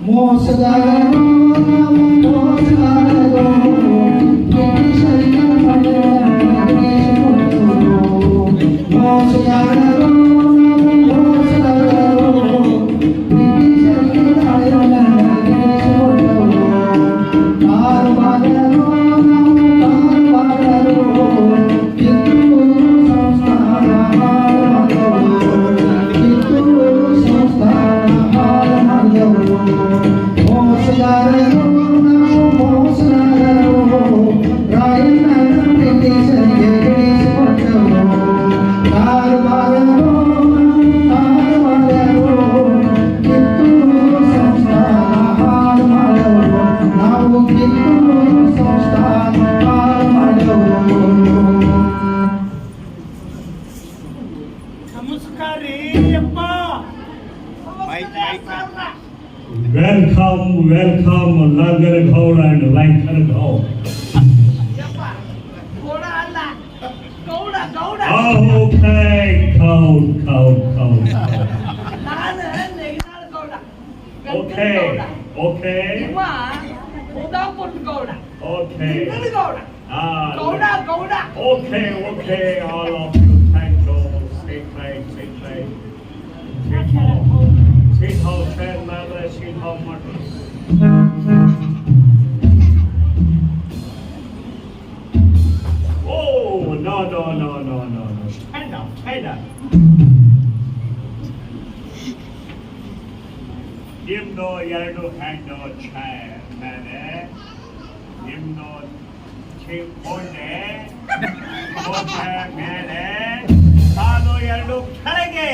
ಮೋಸಗಾರರು ಮೋಸಗಾರರು ಮೋಸಗಾರರು Welcome, Nagargaon and Lankargaon. Okay, count. Okay. Okay, all of you, thank you. Sit right. Sit house, chair, mother, sit house, mother. Oh, no. Stand up. ನಿಮ್ದು 2 hand ಚಾಯ್ ಮೇಲೆ ನಿಮ್ದು ಚಿಕ್ಕೊಂಡೆ ಮೇಲೆ ಕಾಲು 2 ಕೆಳಗೆ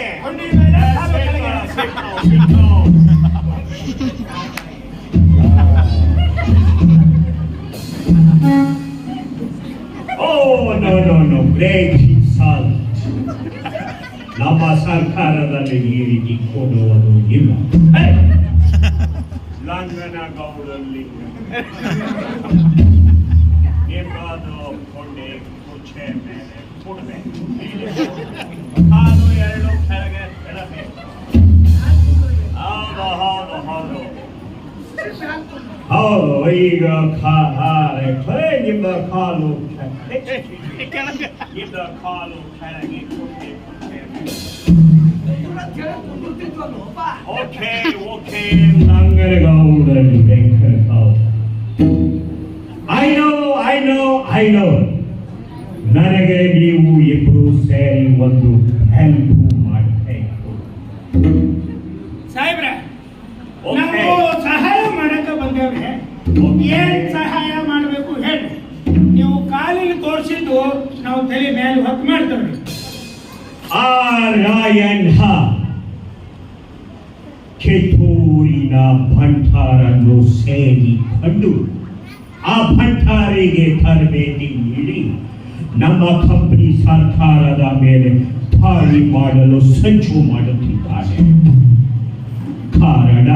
No, break salt. ನಮ್ಮ ಸರ್ಕಾರದಲ್ಲಿ ಈ ರೀತಿ ಕೊಡುವುದು ಇಲ್ಲ. ಲಂಗನಗೌಡಲ್ಲಿ ನಿಮ್ಮದು ಕೊಂಡೆ ಕುರ್ಚೆ ಮೇಲೆ ಕೊಡಬೇಕು. ಕಾಲು 2 ಕೆಳಗೆ ಇಡಬೇಕು. ಹೌದು ಈಗ ನಿಮ್ಮ ಕಾಲು ಕೆಳಗೆ ಓಕೆ ನಂಗನಗೌಡರು ವೆಂಕಟಗೌಡ ಐ ನೋ ನನಗೆ ನೀವು ಇಬ್ರು ಸೇರಿ ಒಂದು ಹೆಲ್ಪ್ ಮಾಡಬೇಕು ಸಾಹೇಬ್ರೆ. ನಾವು ಸಹಾಯ ಮಾಡಕ್ಕೆ ಬಂದೇವ್ರೆ. ಏನ್ ಸಹಾಯ ಮಾಡಬೇಕು ಹೇಳಿ. ನೀವು ಕಾಲಿಗೆ ತೋರಿಸಿದ್ದು ನಾವು ತಲೆ ಮೇಲೆ ಹೊತ್ತು ಮಾಡ್ತೇವೆ. ಕಿತ್ತೂರಿನ ಭಂಡಾರನ್ನು ಸೇರಿಕೊಂಡು ಆ ಭಂಡಾರಿಗೆ ತರಬೇತಿ ನೀಡಿ ನಮ್ಮ ಕಂಪನಿ ಸರ್ಕಾರದ ಮೇಲೆ ದಾಳಿ ಮಾಡಲು ಸಂಚು ಮಾಡುತ್ತಿದ್ದಾರೆ. ಕಾರಣ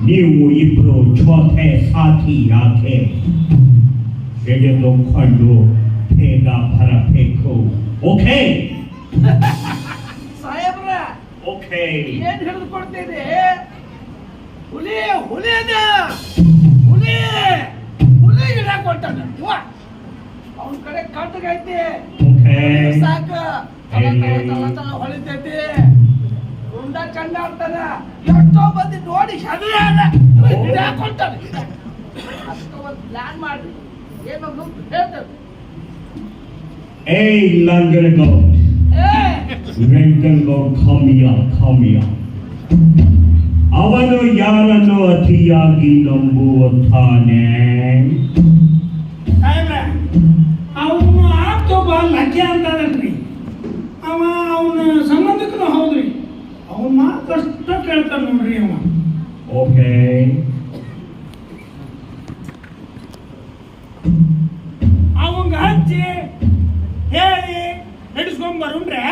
ನೀವು ಇಬ್ರು ಜೊತೆ ಸಾಥಿ ಯಾಕೆ ಹಿಡಿದುಕೊಂಡು ಬೇಗ ಬರಬೇಕು. ಓಕೆ ಸಾಹೇಬ್ರ ಓಕೆ ಏನ್ ಹಿಡಿದುಕೊಡ್ತೀರಿ? ಹುಲಿ ಗಿಡ ಕೊಟ್ಟಾನ ಇವ. ಅವನ ಕಡೆ ಕಟ್ಟಗೈತಿ ಸಾಕ ತಲ ಹೊಳಿತೈತಿ. ಗುಂಡ ಚಂಡ ಆಡ್ತಾನ. ಎಷ್ಟೋ ಮಂದಿ ನೋಡಿ ಗಿಡ ಕೊಟ್ಟಾನ. ಅದಕ್ಕೆ ಒಂದು ಪ್ಲಾನ್ ಮಾಡ್ರಿ. ಏನೊಂದು ಹೇಳ್ತೇವೆ. Hey, Langargaon. Langargaon, come here. ಅವನು ಯಾರನ್ನು ಅತಿಯಾಗಿ ನಂಬುತ್ತಾನೆ? ಅವನು ಆಗ್ತೊಬ್ಬ ಲಕ್ಕೆ ಅಂತದಲ್ರಿ. ಅವನ ಸಂಬಂಧಿಕನು ಹೌದ್ರಿ. ಅವನ ಮಾತು ಅಷ್ಟ ಕೇಳ್ತಾನ ನೋಡ್ರಿ ಅವ. ಓಕೆ ಅವಂಗ ಹಚ್ಚಿ ಹೇಳಿ ನಡೆಸ್ಕೊಂಡ್ಬರುಂಡ್ರೆ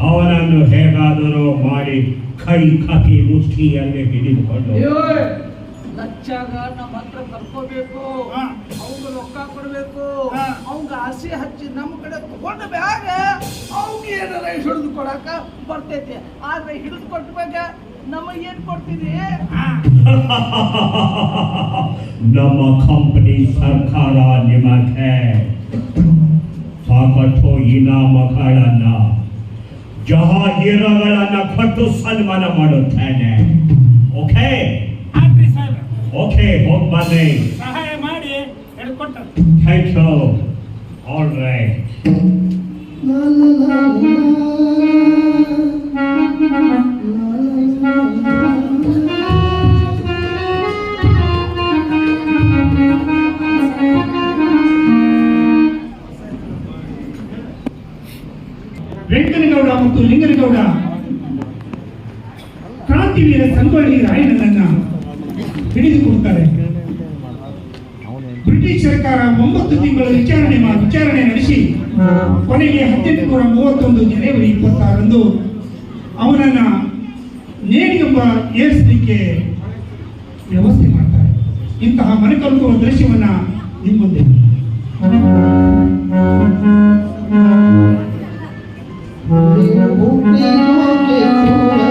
ಅವನನ್ನು ಹೇಗಾದರೂ ಮಾಡಿ ಕೈ ಕತಿ ಮುಷ್ಟಿಯಲ್ಲಿ ಹಿಡಿದುಕೊಂಡು ಲಚ್ಚಾಗ ನಮ್ಮ ಹತ್ರ ಕರ್ಕೋಬೇಕು, ಹಾ. ಅವ್ಗ ರೊಕ್ಕ ಕೊಡ್ಬೇಕು, ಹಾ. ಅವಂಗ ಆಸೆ ಹಚ್ಚಿ ನಮ್ಮ ಕಡೆ ತಗೊಂಡ ಬ್ಯಾಗ ಅವ್ಗ ಏನಾರ ಹಿಡಿದು ಕೊಡಾಕ ಬರ್ತೈತಿ. ಆದ್ರೆ ಹಿಡಿದು ಕೊಟ್ಟ ಮ್ಯಾಗ ನಮಗೇನ್ ಕೊಡ್ತೀರಿ? ನಮ್ಮ ಕಂಪನಿ ಸರ್ಕಾರ ನಿಮಗೆ ಸಾಕಷ್ಟು ಇನಾಮಗಳನ್ನ ಜಹಾಗೀರಗಳನ್ನ ಕೊಟ್ಟು ಸನ್ಮಾನ ಮಾಡುತ್ತೇನೆ. ಓಕೆ ಆದ್ರಿ ಸಾಹೇಬ್ರ, ಓಕೆ ಹೋಗಿ ಬನ್ನಿ. ಸಹಾಯ ಮಾಡಿ ಹೇಳ್ಕೊಟ್ಟ. Thank you. All right. Venkanagouda ಮತ್ತು ಲಿಂಗನಗೌಡ ಕ್ರಾಂತಿವೀರ ಸಂಗೊಳ್ಳಿ ರಾಯಣ್ಣನನ್ನ ಹಿಡಿದುಕೊಡ್ತಾರೆ. ಬ್ರಿಟಿಷ್ ಸರ್ಕಾರ 9 ತಿಂಗಳು ವಿಚಾರಣೆ ನಡೆಸಿ ಕೊನೆಗೆ 1831 ಜನವರಿ 26ರಂದು ಅವನನ್ನ ನೇಣಿಯೊಬ್ಬ ಏರಿಸಲಿಕ್ಕೆ ವ್ಯವಸ್ಥೆ ಮಾಡ್ತಾರೆ. ಇಂತಹ ಮನಕಲುಕುವ ದೃಶ್ಯವನ್ನ ನಿಮ್ಮ ಮುಂದೆ ¡Gracias!